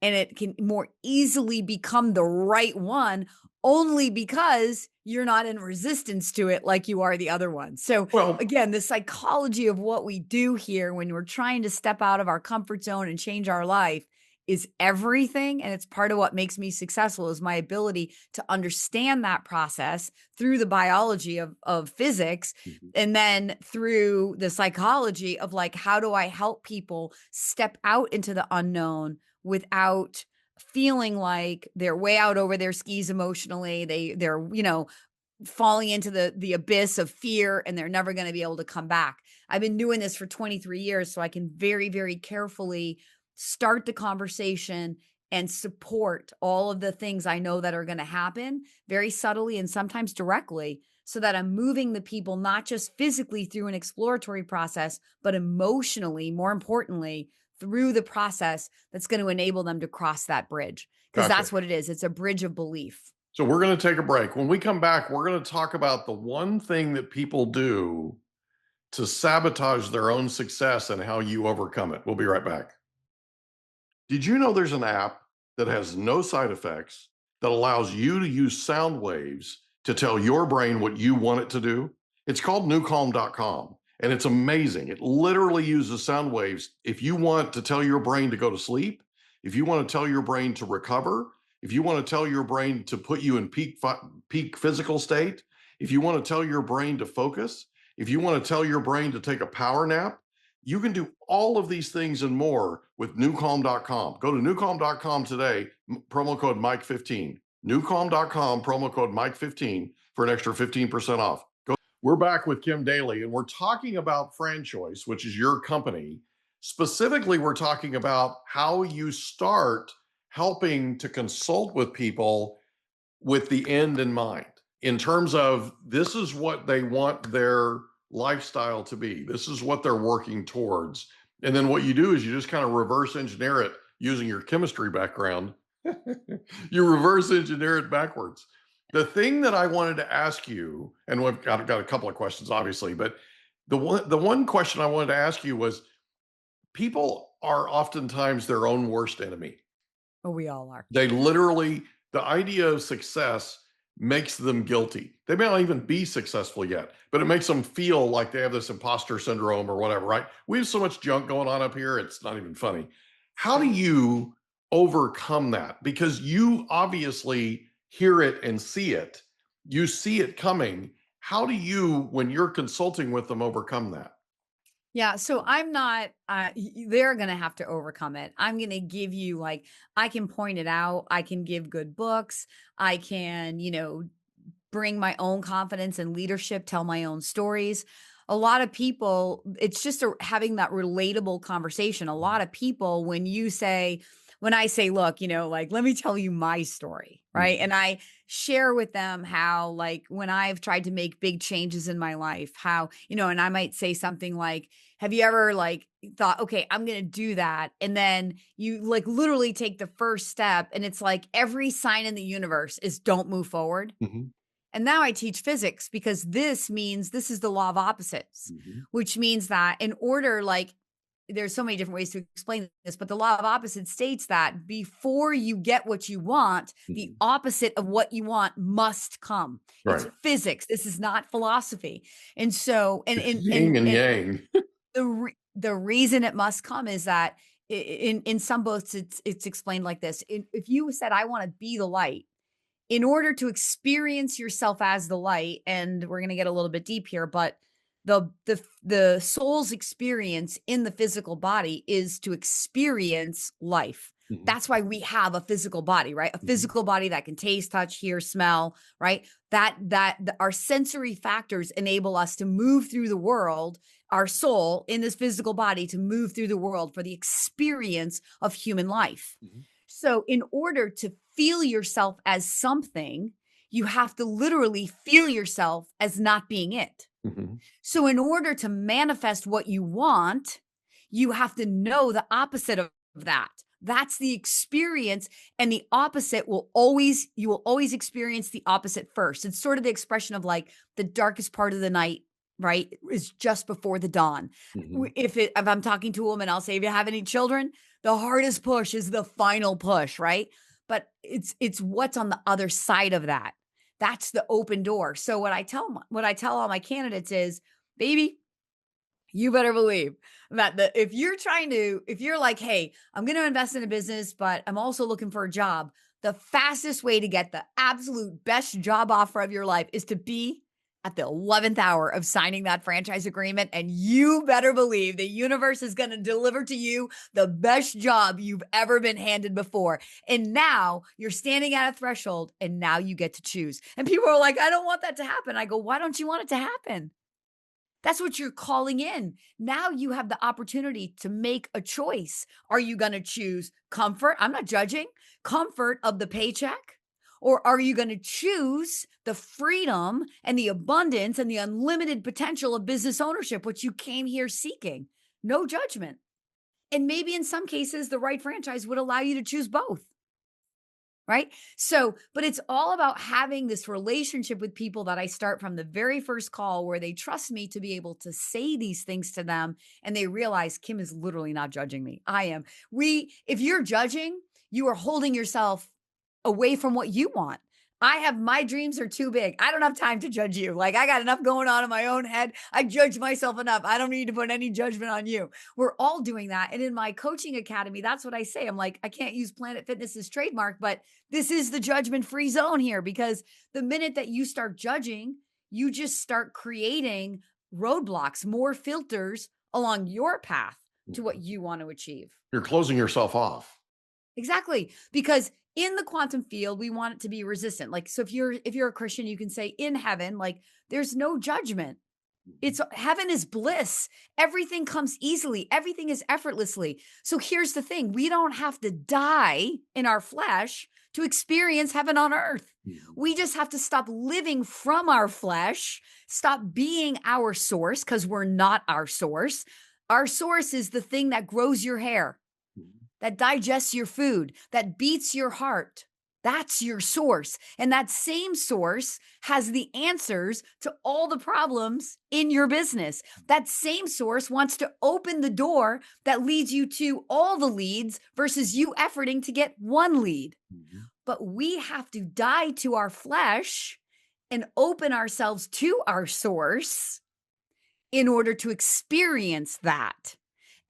And it can more easily become the right one only because you're not in resistance to it like you are the other one. So Well, again, the psychology of what we do here when we're trying to step out of our comfort zone and change our life is everything. And it's part of what makes me successful is my ability to understand that process through the biology of physics. mhm. And then through the psychology of like, how do I help people step out into the unknown without feeling like they're way out over their skis emotionally. They're falling into the abyss of fear and they're never going to be able to come back. I've been doing this for 23 years so I can very very carefully start the conversation and support all of the things I know that are going to happen very subtly and sometimes directly so that I'm moving the people not just physically through an exploratory process, but emotionally, more importantly, through the process that's going to enable them to cross that bridge. Because Gotcha. that's what it is. It's a bridge of belief. So we're going to take a break. When we come back, we're going to talk about the one thing that people do to sabotage their own success and how you overcome it. We'll be right back. Did you know there's an app that has no side effects that allows you to use sound waves to tell your brain what you want it to do? It's called newcalm.com, and it's amazing. It literally uses sound waves. If you want to tell your brain to go to sleep, if you want to tell your brain to recover, if you want to tell your brain to put you in peak physical state, if you want to tell your brain to focus, if you want to tell your brain to take a power nap, you can do all of these things and more with newcalm.com. Go to newcalm.com today, promo code Mike15. Newcalm.com, promo code Mike15 for an extra 15% off. We're back with Kim Daly, and we're talking about FranChoice, which is your company. Specifically, we're talking about how you start helping to consult with people with the end in mind, in terms of this is what they want their lifestyle to be. This is what they're working towards. And then what you do is you just kind of reverse engineer it using your chemistry background. You reverse engineer it backwards. The thing that I wanted to ask you, and we've got a couple of questions, obviously, but the one question I wanted to ask you was, people are oftentimes their own worst enemy. Oh, we all are. They literally, the idea of success makes them guilty. They may not even be successful yet, but it makes them feel like they have this imposter syndrome or whatever, right? We have so much junk going on up here, it's not even funny. How do you overcome that? Because you obviously hear it and see it. You see it coming. How do you, when you're consulting with them, overcome that? Yeah, so I'm not, they're going to have to overcome it. I'm going to give you, like, I can point it out. I can give good books. I can, bring my own confidence and leadership, tell my own stories. A lot of people, it's just having that relatable conversation. A lot of people, when I say, look, like, let me tell you my story, right? Mhm. And I share with them how, like, when I've tried to make big changes in my life, how, and I might say something like, have you ever like thought, okay, I'm going to do that. And then you like literally take the first step and it's like every sign in the universe is don't move forward. Mhm. And now I teach physics because this is the law of opposites, Mhm. which means that in order, like, there's so many different ways to explain this, but the law of opposites states that before you get what you want, the Mhm. opposite of what you want must come. It's Right. physics. This is not philosophy. And so, It's yin and yang. the reason it must come is that in some books, it's explained like this. If you said, I want to be the light, in order to experience yourself as the light, and we're going to get a little bit deep here, but the soul's experience in the physical body is to experience life. Mhm. That's why we have a physical body, right? A Mhm. physical body that can taste, touch, hear, smell, right? Our sensory factors enable us to move through the world, our soul in this physical body to move through the world for the experience of human life. Mhm. So in order to feel yourself as something, you have to literally feel yourself as not being it. Mhm. So in order to manifest what you want, you have to know the opposite of that. That's the experience, and the opposite you will always experience the opposite first. It's sort of the expression of like the darkest part of the night, right, is just before the dawn. Mhm. If I'm talking to a woman, I'll say, if you have any children, the hardest push is the final push, right? But it's what's on the other side of that. That's the open door. So what I tell all my candidates is, baby, you better believe that if you're like, hey, I'm going to invest in a business, but I'm also looking for a job, the fastest way to get the absolute best job offer of your life is to be at the 11th hour of signing that franchise agreement. And you better believe the universe is going to deliver to you the best job you've ever been handed before. And now you're standing at a threshold and now you get to choose. And people are like, I don't want that to happen. I go, why don't you want it to happen? That's what you're calling in. Now you have the opportunity to make a choice. Are you going to choose comfort? I'm not judging. Comfort of the paycheck, Or are you going to choose the freedom and the abundance and the unlimited potential of business ownership, which you came here seeking? No judgment. And maybe in some cases, the right franchise would allow you to choose both. Right? So, but it's all about having this relationship with people that I start from the very first call where they trust me to be able to say these things to them and they realize Kim is literally not judging me. I am. If you're judging, you are holding yourself away from what you want. My dreams are too big. I don't have time to judge you. Like I got enough going on in my own head. I judge myself enough. I don't need to put any judgment on you. We're all doing that. And in my coaching academy, that's what I say. I'm like, I can't use Planet Fitness's trademark, but this is the judgment-free zone here because the minute that you start judging, you just start creating roadblocks, more filters along your path to what you want to achieve. You're closing yourself off. Exactly. Because in the quantum field, we want it to be resistant. Like, so if you're a Christian, you can say in heaven, like there's no judgment. It's heaven is bliss. Everything comes easily. Everything is effortlessly. So here's the thing. We don't have to die in our flesh to experience heaven on earth. We just have to stop living from our flesh, stop being our source because we're not our source. Our source is the thing that grows your hair, that digests your food, that beats your heart. That's your source. And that same source has the answers to all the problems in your business. That same source wants to open the door that leads you to all the leads versus you efforting to get one lead. But we have to die to our flesh and open ourselves to our source in order to experience that.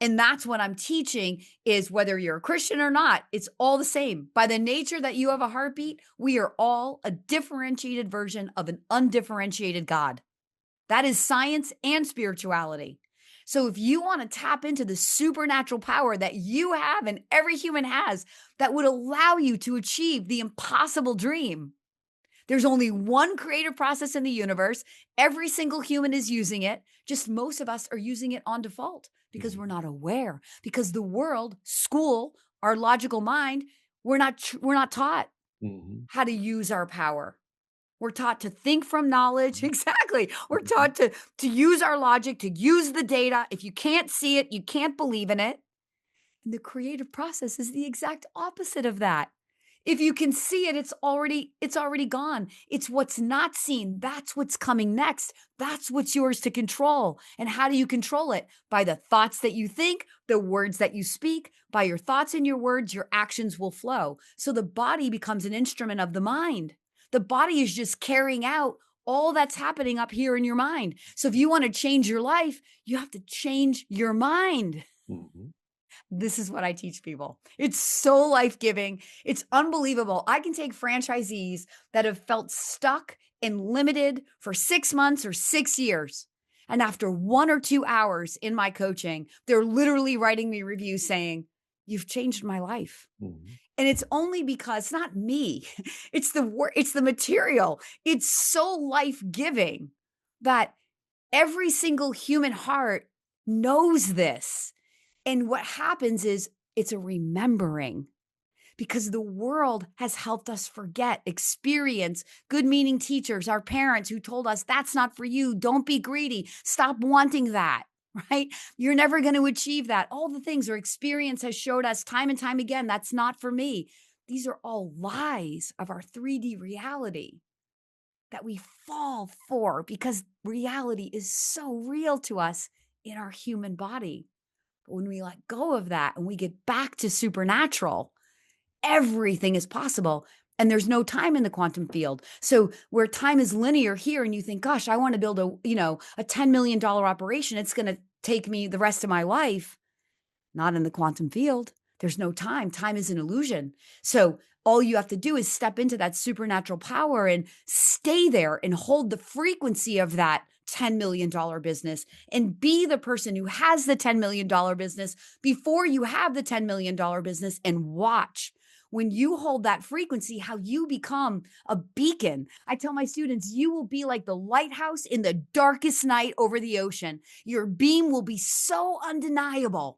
And that's what I'm teaching is whether you're a Christian or not, it's all the same. By the nature that you have a heartbeat, we are all a differentiated version of an undifferentiated God. That is science and spirituality. So if you want to tap into the supernatural power that you have and every human has that would allow you to achieve the impossible dream, there's only one creative process in the universe. Every single human is using it. Just most of us are using it on default because we're not aware. Because the world, school, our logical mind, we're not taught how to use our power. We're taught to think from knowledge. Exactly. We're taught to use our logic, to use the data. If you can't see it, you can't believe in it. And the creative process is the exact opposite of that. If you can see it, it's already gone. It's what's not seen. That's what's coming next. That's what's yours to control. And how do you control it? By the thoughts that you think, the words that you speak. By your thoughts and your words, your actions will flow. So the body becomes an instrument of the mind. The body is just carrying out all that's happening up here in your mind. So if you want to change your life, you have to change your mind. This is what I teach people. It's so life-giving. It's unbelievable. I can take franchisees that have felt stuck and limited for 6 months or 6 years. And after 1 or 2 hours in my coaching, they're literally writing me reviews saying, you've changed my life. And it's only because it's not me. It's the work. It's the material. It's so life-giving that every single human heart knows this. And what happens is it's a remembering because the world has helped us forget, experience, good meaning teachers, our parents who told us that's not for you. Don't be greedy. Stop wanting that, right? You're never going to achieve that. All the things our experience has showed us time and time again, that's not for me. These are all lies of our 3D reality that we fall for because reality is so real to us in our human body. When we let go of that and we get back to supernatural, everything is possible. And there's no time in the quantum field. So where time is linear here and you think, gosh, I want to build a $10 million operation. It's going to take me the rest of my life. Not in the quantum field. There's no time. Time is an illusion. So all you have to do is step into that supernatural power and stay there and hold the frequency of that $10 million business and be the person who has the $10 million business before you have the $10 million business and watch when you hold that frequency, how you become a beacon. I tell my students, you will be like the lighthouse in the darkest night over the ocean. Your beam will be so undeniable.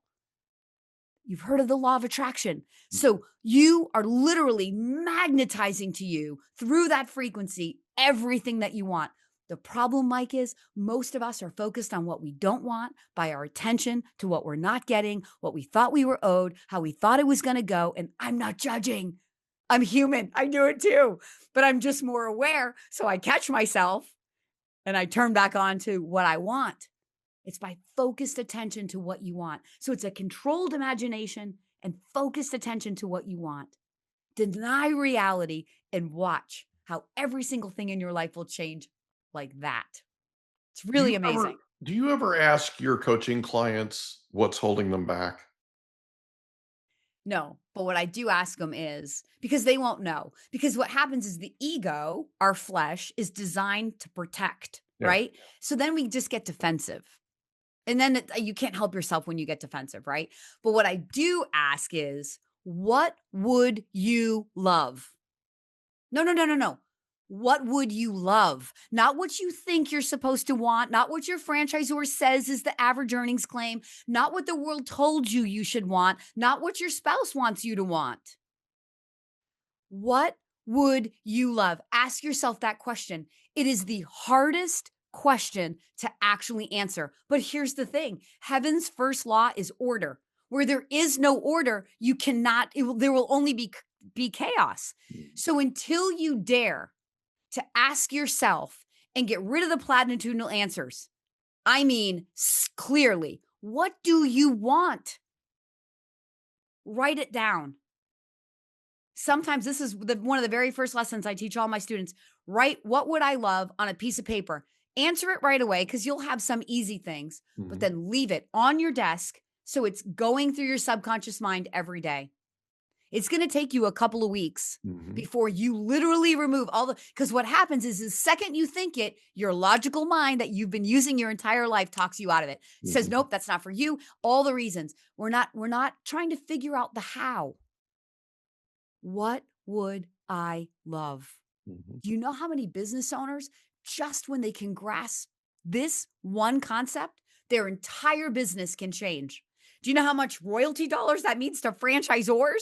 You've heard of the law of attraction. So you are literally magnetizing to you through that frequency everything that you want. The problem, Mike, is most of us are focused on what we don't want by our attention to what we're not getting, what we thought we were owed, how we thought it was going to go. And I'm not judging. I'm human. I do it too, but I'm just more aware. So I catch myself and I turn back on to what I want. It's by focused attention to what you want. So it's a controlled imagination and focused attention to what you want. Deny reality and watch how every single thing in your life will change like that. It's really amazing. Do you ever ask your coaching clients what's holding them back? No, but what I do ask them is because they won't know. Because what happens is the ego, our flesh, is designed to protect, right? So then we just get defensive. And then you can't help yourself when you get defensive, right? But what I do ask is, what would you love? No. What would you love? Not what you think you're supposed to want, not what your franchisor says is the average earnings claim, not what the world told you you should want, not what your spouse wants you to want. What would you love? Ask yourself that question. It is the hardest question to actually answer. But here's the thing. Heaven's first law is order. Where there is no order, you cannot, there will only be chaos. So until you dare to ask yourself and get rid of the platitudinal answers, I mean, clearly, what do you want? Write it down. Sometimes this is one of the very first lessons I teach all my students. Write what would I love on a piece of paper. Answer it right away because you'll have some easy things, but then leave it on your desk so it's going through your subconscious mind every day. It's going to take you a couple of weeks before you literally remove all because what happens is the second you think it, your logical mind that you've been using your entire life talks you out of it. It says, nope, that's not for you. All the reasons. We're not trying to figure out the how. What would I love? Do you know how many business owners, just when they can grasp this one concept, their entire business can change? Do you know how much royalty dollars that means to franchisors?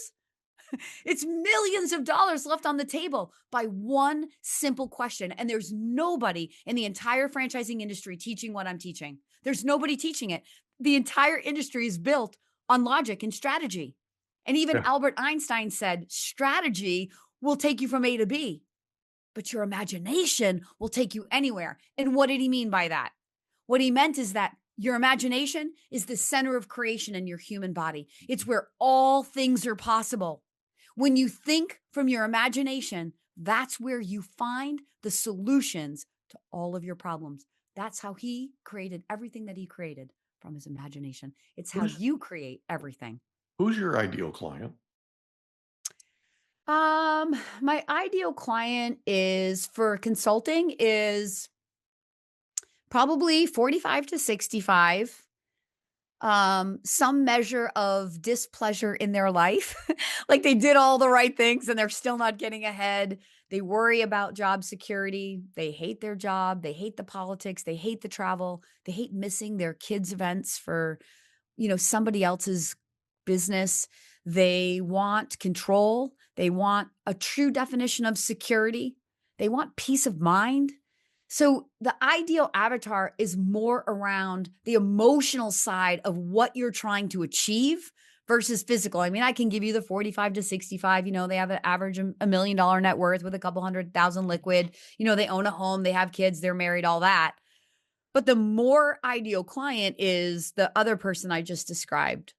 It's millions of dollars left on the table by one simple question. And there's nobody in the entire franchising industry teaching what I'm teaching. There's nobody teaching it. The entire industry is built on logic and strategy. And even Albert Einstein said, strategy will take you from A to B, but your imagination will take you anywhere. And what did he mean by that? What he meant is that your imagination is the center of creation in your human body. It's where all things are possible. When you think from your imagination, that's where you find the solutions to all of your problems. That's how he created everything that he created, from his imagination. It's how you create everything. Who's your ideal client? My ideal client is for consulting is probably 45 to 65. Some measure of displeasure in their life, like they did all the right things and they're still not getting ahead. They worry about job security. They hate their job. They hate the politics. They hate the travel. They hate missing their kids' events for, somebody else's business. They want control. They want a true definition of security. They want peace of mind. So the ideal avatar is more around the emotional side of what you're trying to achieve versus physical. I mean, I can give you the 45 to 65, they have an average $1 million net worth with a couple $100,000 liquid. They own a home, they have kids, they're married, all that. But the more ideal client is the other person I just described,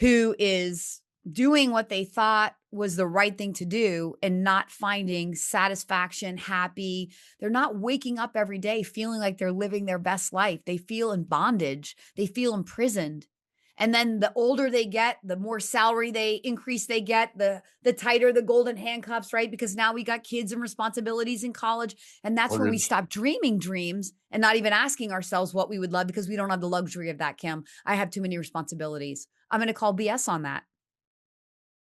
who is doing what they thought was the right thing to do and not finding satisfaction, happy. They're not waking up every day feeling like they're living their best life. They feel in bondage. They feel imprisoned. And then the older they get, the more salary increase they get, the tighter the golden handcuffs, right? Because now we got kids and responsibilities in college. And that's where we stop dreaming dreams and not even asking ourselves what we would love because we don't have the luxury of that, Kim. I have too many responsibilities. I'm going to call BS on that.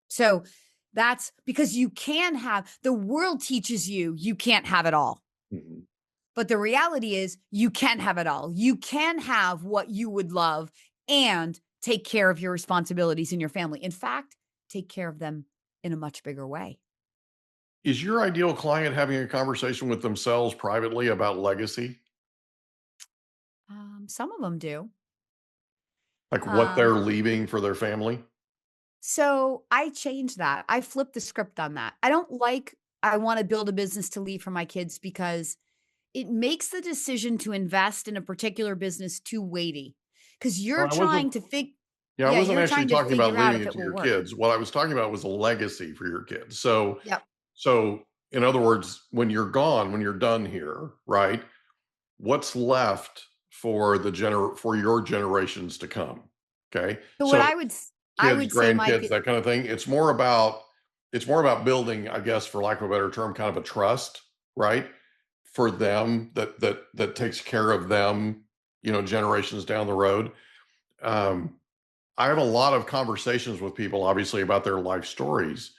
So that's because the world teaches you can't have it all. But the reality is you can have it all. You can have what you would love and take care of your responsibilities in your family. In fact, take care of them in a much bigger way. Is your ideal client having a conversation with themselves privately about legacy? Some of them do. Like what they're Um, leaving for their family? so I changed that. I flipped the script on that. I want to build a business to leave for my kids because it makes the decision to invest in a particular business too weighty because Well, I wasn't Yeah, I wasn't you're actually trying to talking about figure out leaving if it it to will your work. kids. What I was talking about was a legacy for your kids. Yep. So in other words, when you're gone, when you're done here, right? What's left for for your generations to come? Okay. So what So I kids, would say, grandkids, Mike, that kind of thing. It's more about building, I guess, for lack of a better term, kind of a trust, right? For them that takes care of them, generations down the road. Um, I have a lot of conversations with people, obviously, about their life stories,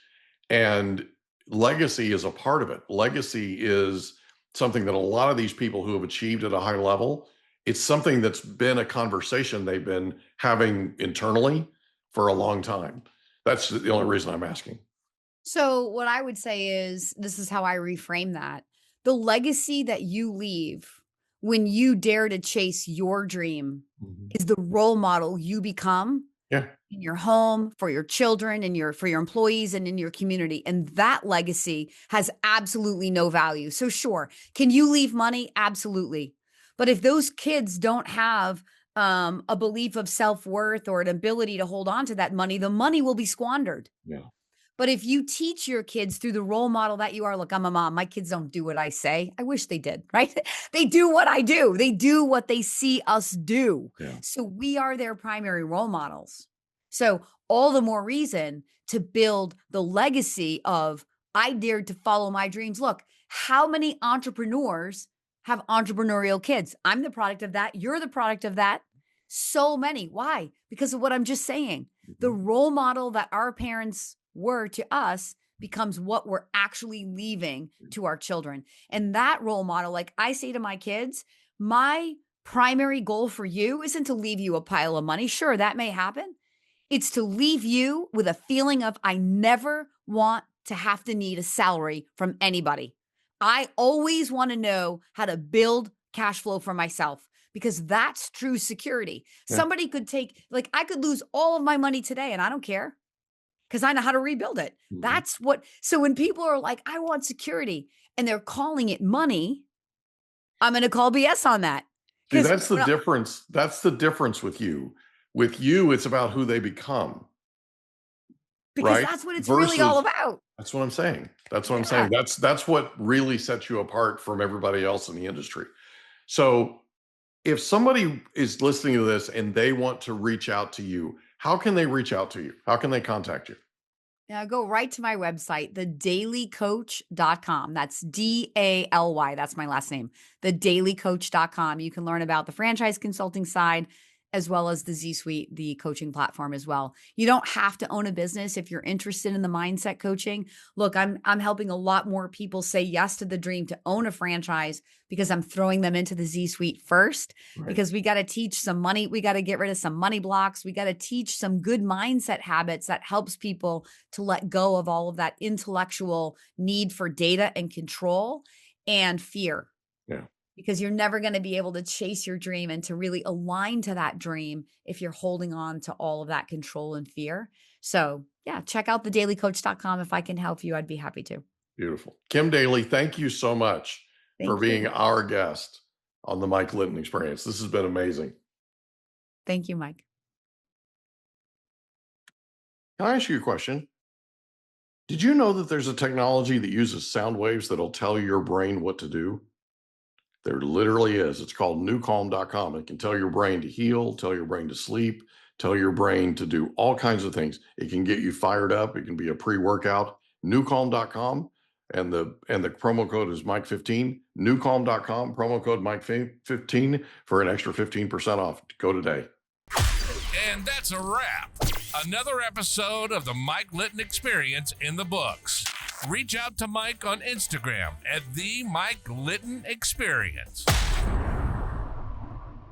and legacy is a part of it. Legacy is something that a lot of these people who have achieved at a high level, it's something that's been a conversation they've been having internally for a long time. That's the only reason I'm asking. so what I would say is this is how I reframe that. The legacy that you leave when you dare to chase your dream Mhm. is the role model you become Yeah. in your home, for your children, and for your employees and in your community. And that legacy has absolutely no value. So sure, can you leave money? Absolutely. But if those kids don't have a belief of self-worth or an ability to hold on to that money, the money will be squandered. Yeah. But if you teach your kids through the role model that you are, look, I'm a mom. My kids don't do what I say. I wish they did, right? They do what I do. They do what they see us do. Yeah. So we are their primary role models. So all the more reason to build the legacy of I dared to follow my dreams. Look, how many entrepreneurs have entrepreneurial kids? I'm the product of that. You're the product of that. So many. Why? Because of what I'm just saying. The Mhm. role model that our parents were to us becomes what we're actually leaving to our children. And that role model, like I say to my kids, my primary goal for you isn't to leave you a pile of money. Sure, that may happen. It's to leave you with a feeling of, I never want to have to need a salary from anybody. I always want to know how to build cash flow for myself because that's true security. Yeah. Somebody could I could lose all of my money today and I don't care because I know how to rebuild it. Mhm. So when people are like, I want security and they're calling it money, I'm going to call BS on that. See, Because that's the difference. That's the difference with you. With you, it's about who they become, right? that's what it's really all Versus about. That's what I'm saying. That's what I'm Yeah. saying. That's what really sets you apart from everybody else in the industry. So if somebody is listening to this and they want to reach out to you, how can they reach out to you? How can they contact you? Now go right to my website, thedailycoach.com. That's DALY. That's my last name. Thedailycoach.com. You can learn about the franchise consulting side as well as the Z Suite, the coaching platform as well. You don't have to own a business if you're interested in the mindset coaching. Look, I'm helping a lot more people say yes to the dream to own a franchise because I'm throwing them into the Z Suite first. Right. Because we got to teach some money. We got to get rid of some money blocks. We got to teach some good mindset habits that helps people to let go of all of that intellectual need for data and control and fear. Yeah. Because you're never going to be able to chase your dream and to really align to that dream if you're holding on to all of that control and fear. So yeah, check out thedailycoach.com. If I can help you, I'd be happy to. Beautiful. Kim Daly, thank you so much for Thank being you. our guest on the Mike Litton Experience. This has been amazing. Thank you, Mike. Can I ask you a question? Did you know that there's a technology that uses sound waves that'll tell your brain what to do? There literally is. It's called newcalm.com. It can tell your brain to heal, tell your brain to sleep, tell your brain to do all kinds of things. It can get you fired up. It can be a pre-workout. Newcalm.com. And the promo code is Mike15. Newcalm.com, promo code Mike15 for an extra 15% off. Go today. And that's a wrap. Another episode of the Mike Litton Experience in the books. Reach out to Mike on Instagram at the Mike Litton Experience.